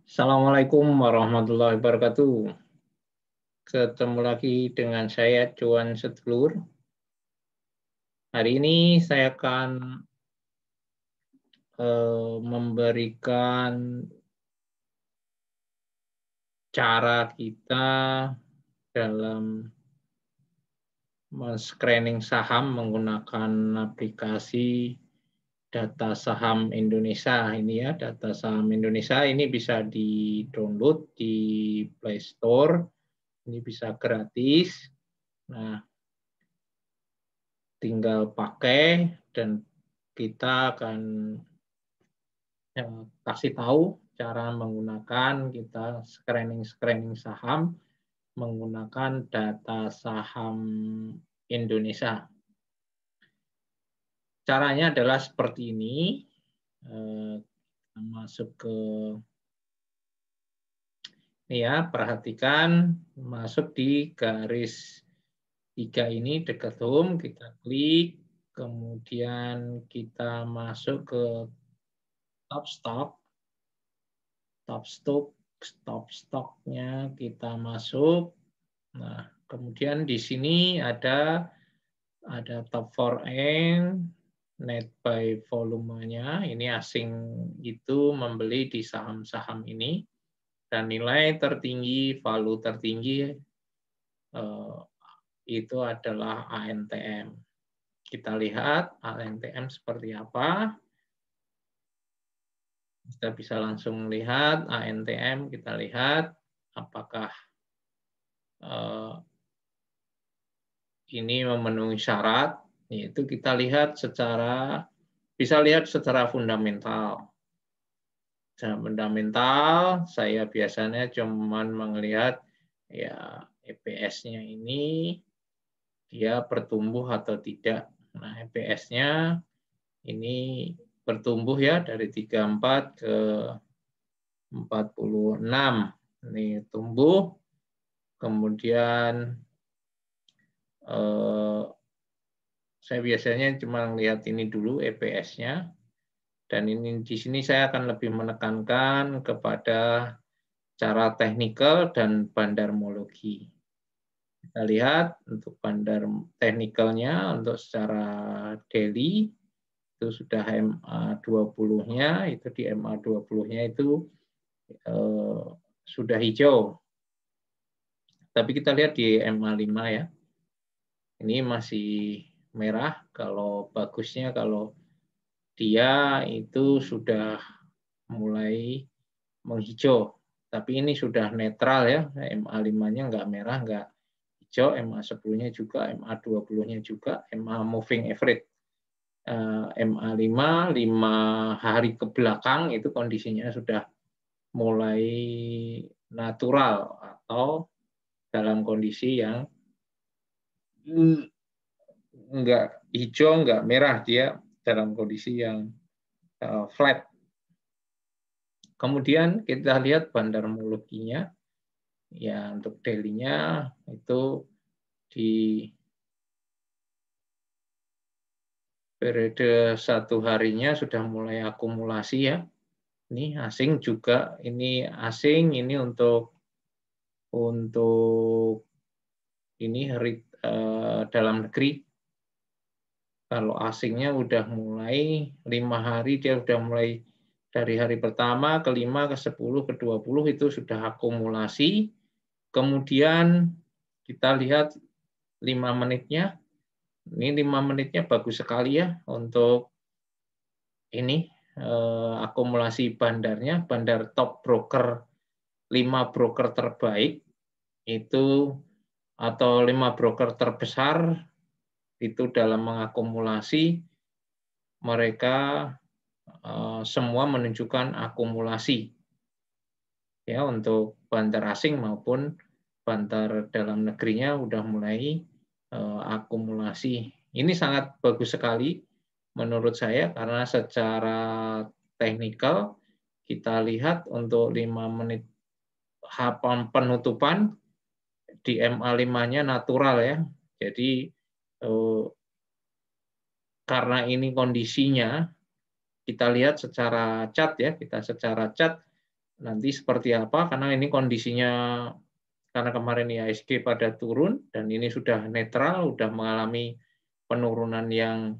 Assalamualaikum warahmatullahi wabarakatuh. Ketemu lagi dengan saya Cuan Sedulur. Hari ini saya akan memberikan cara kita dalam men-screening saham menggunakan aplikasi Data Saham Indonesia. Ini ya, Data Saham Indonesia ini bisa di-download di Play Store. Ini bisa gratis. Nah, tinggal pakai dan kita akan kasih tahu cara menggunakan kita screening saham menggunakan Data Saham Indonesia. Caranya adalah seperti ini. Masuk ke ini ya, perhatikan masuk di garis 3 ini dekat home, kita klik, kemudian kita masuk ke top stock-nya kita masuk. Nah, kemudian di sini ada top 4N, net buy volumenya, ini asing itu membeli di saham-saham ini, dan nilai tertinggi, value tertinggi itu adalah ANTM. Kita lihat ANTM seperti apa. Kita bisa langsung lihat ANTM, kita lihat apakah ini memenuhi syarat, yaitu kita lihat bisa lihat secara fundamental. Secara fundamental, saya biasanya cuma melihat ya EPS-nya ini dia bertumbuh atau tidak. Nah, EPS-nya ini bertumbuh ya dari 34 ke 46. Ini tumbuh. Kemudian saya biasanya cuma lihat ini dulu EPS-nya, dan ini di sini saya akan lebih menekankan kepada cara teknikal dan bandarmologi. Kita lihat untuk bandar teknikalnya, untuk secara daily itu sudah MA20-nya, itu di MA20-nya itu sudah hijau. Tapi kita lihat di MA5 ya. Ini masih merah, kalau bagusnya kalau dia itu sudah mulai menghijau. Tapi ini sudah netral ya, MA5-nya nggak merah, nggak hijau, MA10-nya juga, MA20-nya juga, MA moving average. MA5, 5 hari ke belakang itu kondisinya sudah mulai natural atau dalam kondisi yang enggak hijau, enggak merah, dia dalam kondisi yang flat. Kemudian kita lihat bandarmologinya, ya untuk daily-nya itu di periode 1 harinya sudah mulai akumulasi ya. Ini asing juga, ini asing, ini untuk ini dalam negeri. Kalau asingnya udah mulai 5 hari, dia udah mulai dari hari pertama, ke-5, ke-10, ke-20 itu sudah akumulasi. Kemudian kita lihat 5 menitnya. Ini 5 menitnya bagus sekali ya untuk ini akumulasi bandarnya, bandar top broker, 5 broker terbaik itu atau 5 broker terbesar itu dalam mengakumulasi, mereka semua menunjukkan akumulasi ya untuk bandar asing maupun bandar dalam negerinya udah mulai akumulasi. Ini sangat bagus sekali menurut saya karena secara teknikal kita lihat untuk 5 menit penutupan di MA5-nya natural ya. Jadi karena ini kondisinya kita lihat secara chart ya, kita secara chart nanti seperti apa, karena ini kondisinya, karena kemarin IHSG pada turun, dan ini sudah netral, sudah mengalami penurunan yang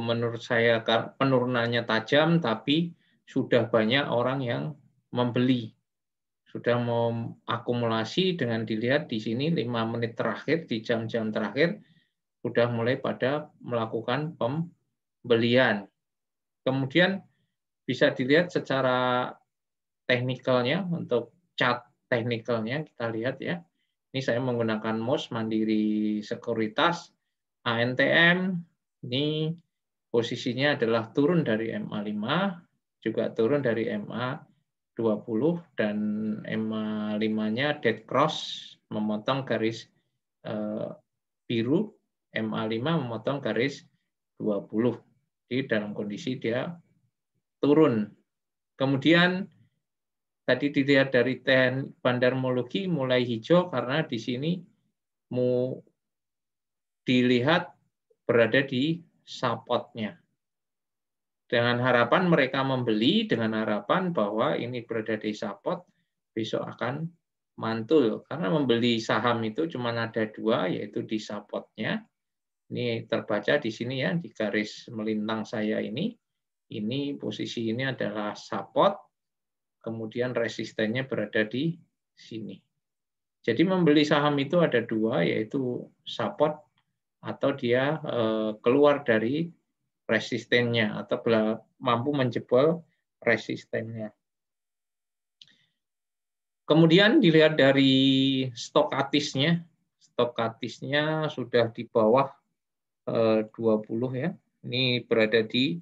menurut saya penurunannya tajam, tapi sudah banyak orang yang membeli. Sudah mau akumulasi, dengan dilihat di sini 5 menit terakhir, di jam-jam terakhir, sudah mulai pada melakukan pembelian. Kemudian bisa dilihat secara teknikalnya, untuk chart teknikalnya kita lihat ya. Ini saya menggunakan MOS Mandiri Sekuritas ANTM. Ini posisinya adalah turun dari MA5, juga turun dari MA20, dan MA5-nya dead cross, memotong garis biru, MA5 memotong garis 20. Jadi dalam kondisi dia turun. Kemudian tadi dilihat dari bandarmologi mulai hijau karena di sini mau dilihat berada di support-nya. Dengan harapan mereka membeli, dengan harapan bahwa ini berada di support, besok akan mantul. Karena membeli saham itu cuma ada 2, yaitu di support-nya. Ini terbaca di sini ya, di garis melintang saya ini. Ini posisi ini adalah support, kemudian resistennya berada di sini. Jadi membeli saham itu ada 2, yaitu support atau dia keluar dari resistennya atau mampu menjebol resistennya. Kemudian dilihat dari stokatisnya. Stokatisnya sudah di bawah 20 ya. Ini berada di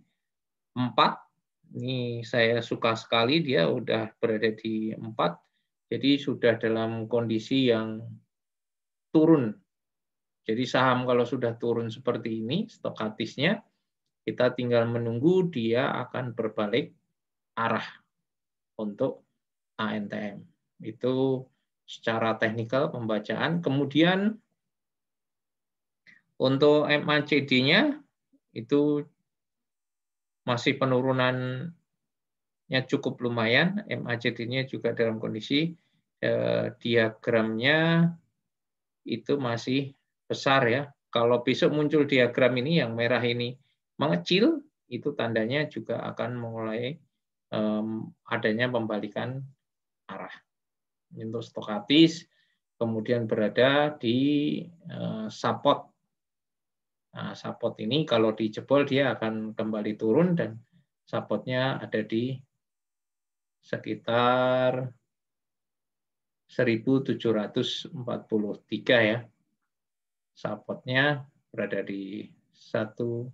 4. Ini saya suka sekali, dia udah berada di 4. Jadi sudah dalam kondisi yang turun. Jadi saham kalau sudah turun seperti ini, stokatisnya, kita tinggal menunggu dia akan berbalik arah untuk ANTM. Itu secara teknikal pembacaan. Kemudian untuk MACD-nya itu masih penurunannya cukup lumayan. MACD-nya juga dalam kondisi diagramnya itu masih besar ya. Kalau besok muncul diagram ini yang merah ini mengecil, itu tandanya juga akan mulai adanya pembalikan arah. Untuk stokatis kemudian berada di support. Nah, support ini kalau dijebol dia akan kembali turun, dan supportnya ada di sekitar 1743 ya. Supportnya berada di 17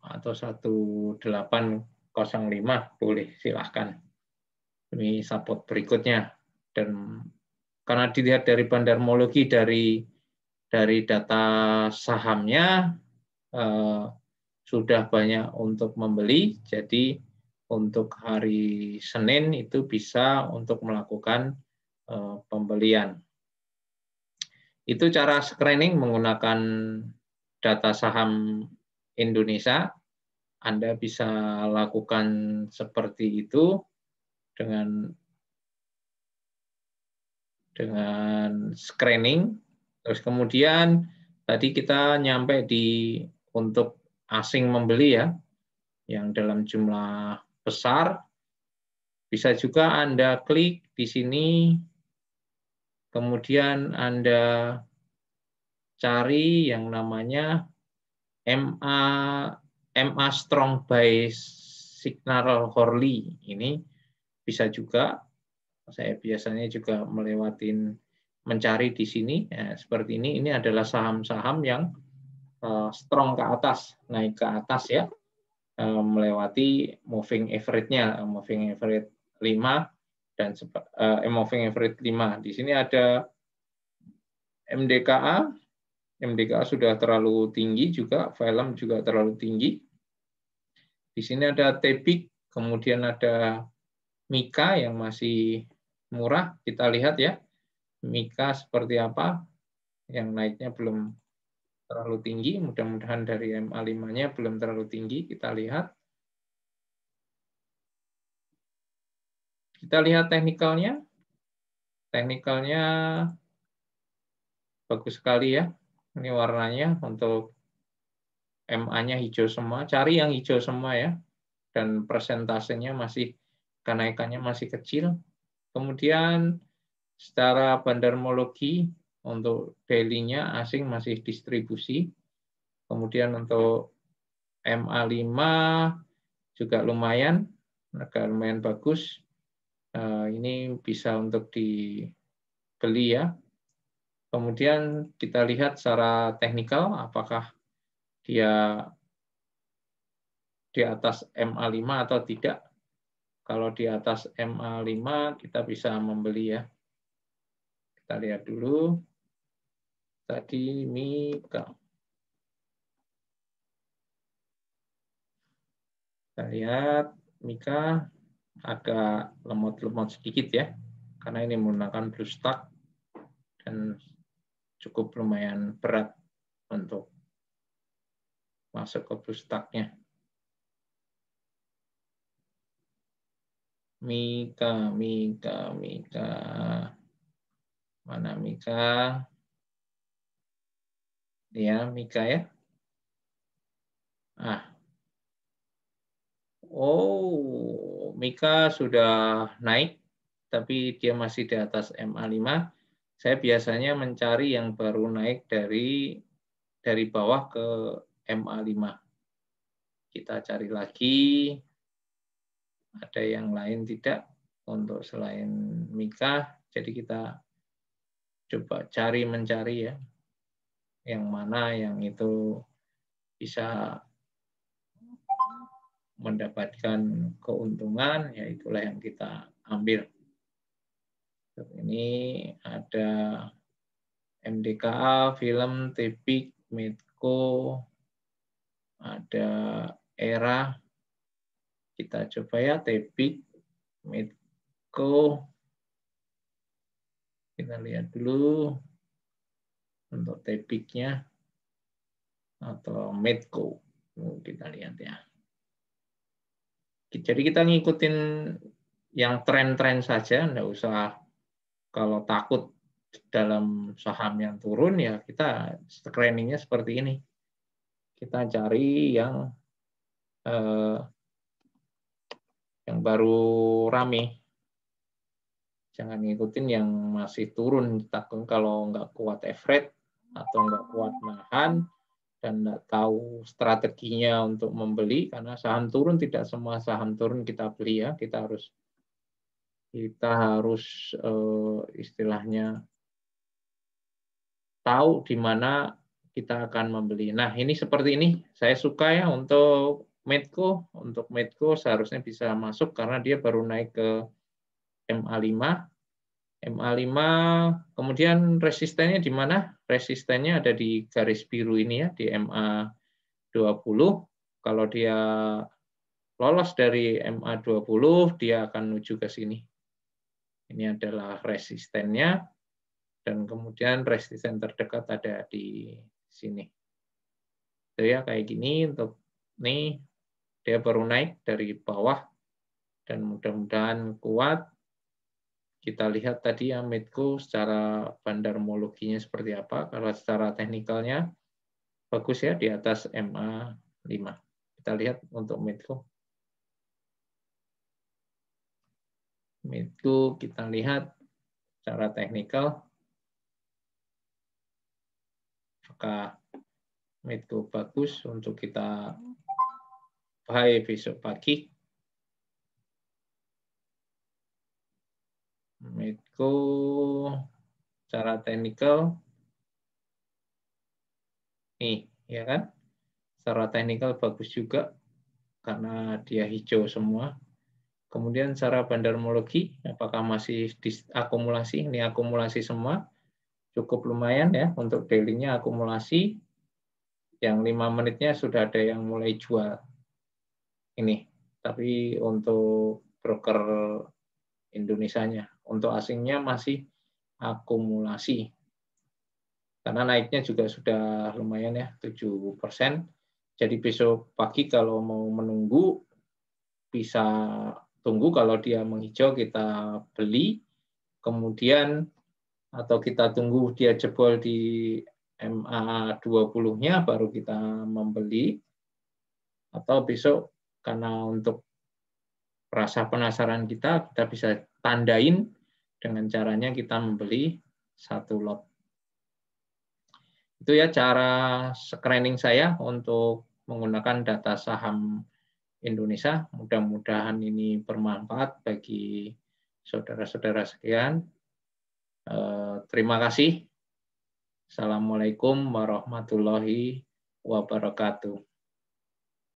atau 1805, boleh silahkan. Ini support berikutnya. Dan karena dilihat dari bandarmologi dari data sahamnya sudah banyak untuk membeli, jadi untuk hari Senin itu bisa untuk melakukan pembelian. Itu cara screening menggunakan data saham Indonesia. Anda bisa lakukan seperti itu dengan screening. Terus kemudian tadi kita nyampe di untuk asing membeli ya, yang dalam jumlah besar. Bisa juga Anda klik di sini, kemudian Anda cari yang namanya MA Strong Buy Signal Hourly. Ini bisa juga, saya biasanya juga mencari di sini ya, seperti ini. Ini adalah saham-saham yang strong ke atas, naik ke atas ya, melewati moving average-nya, moving average 5 dan moving average 5. Di sini ada MDKA. MDKA sudah terlalu tinggi juga, Velum juga terlalu tinggi. Di sini ada TEBIC, kemudian ada Mika yang masih murah. Kita lihat ya, Mika seperti apa, yang naiknya belum terlalu tinggi. Mudah-mudahan dari MA5-nya belum terlalu tinggi. Kita lihat Kita lihat teknikalnya. Teknikalnya bagus sekali ya. Ini warnanya untuk MA-nya hijau semua. Cari yang hijau semua ya. Dan persentasenya masih, kenaikannya masih kecil. Kemudian secara bandarmologi untuk daily-nya asing masih distribusi. Kemudian untuk MA5 juga lumayan, agak lumayan bagus. Ini bisa untuk dibeli ya. Kemudian kita lihat secara teknikal apakah dia di atas MA5 atau tidak. Kalau di atas MA5 kita bisa membeli ya. Kita lihat dulu. Tadi Mika. Kita lihat Mika agak lemot-lemot sedikit ya. Karena ini menggunakan blue stack dan cukup lumayan berat untuk masuk ke blue stack-nya. Mika. Mana Mika? Ya, Mika ya. Mika sudah naik, tapi dia masih di atas MA5. Saya biasanya mencari yang baru naik dari bawah ke MA5. Kita cari lagi, ada yang lain tidak untuk selain Mika. Jadi kita coba mencari ya, yang mana yang itu bisa mendapatkan keuntungan, ya itulah yang kita ambil. Ini ada MDKA, film, Tepik, Medco, ada Era. Kita coba ya, Tepik, Medco. Kita lihat dulu untuk Tepiknya atau Medco. Kita lihat ya. Jadi kita ngikutin yang tren-tren saja, enggak usah kalau takut dalam saham yang turun ya kita screeningnya seperti ini. Kita cari yang baru rame. Jangan ngikutin yang masih turun. Takut kalau nggak kuat average atau nggak kuat nahan dan nggak tahu strateginya untuk membeli, karena saham turun tidak semua saham turun kita beli ya. Kita harus istilahnya tahu di mana kita akan membeli. Nah, ini seperti ini. Saya suka ya untuk Medco. Untuk Medco seharusnya bisa masuk karena dia baru naik ke MA5. MA5, kemudian resistennya di mana? Resistennya ada di garis biru ini ya, di MA20. Kalau dia lolos dari MA20, dia akan menuju ke sini. Ini adalah resistennya, dan kemudian resisten terdekat ada di sini. Itu ya, kayak gini untuk nih, dia baru naik dari bawah, dan mudah-mudahan kuat. Kita lihat tadi ya Medco secara bandarmologinya seperti apa. Kalau secara teknikalnya bagus ya di atas MA5. Kita lihat untuk Medco. Medco kita lihat secara teknikal. Apakah Medco bagus untuk kita buy besok pagi? Medco secara teknikal nih ya kan, secara teknikal bagus juga karena dia hijau semua. Kemudian secara bandarmologi apakah masih diakumulasi? Ini akumulasi semua, cukup lumayan ya untuk daily-nya akumulasi. Yang 5 menitnya sudah ada yang mulai jual ini, tapi untuk broker Indonesianya. Untuk asingnya masih akumulasi. Karena naiknya juga sudah lumayan ya, 7%. Jadi besok pagi kalau mau menunggu bisa tunggu kalau dia menghijau kita beli, kemudian atau kita tunggu dia jebol di MA20-nya baru kita membeli, atau besok karena untuk rasa penasaran kita bisa tandain dengan caranya kita membeli 1 lot. Itu ya cara screening saya untuk menggunakan data saham Indonesia. Mudah-mudahan ini bermanfaat bagi saudara-saudara sekalian. Terima kasih. Assalamualaikum warahmatullahi wabarakatuh.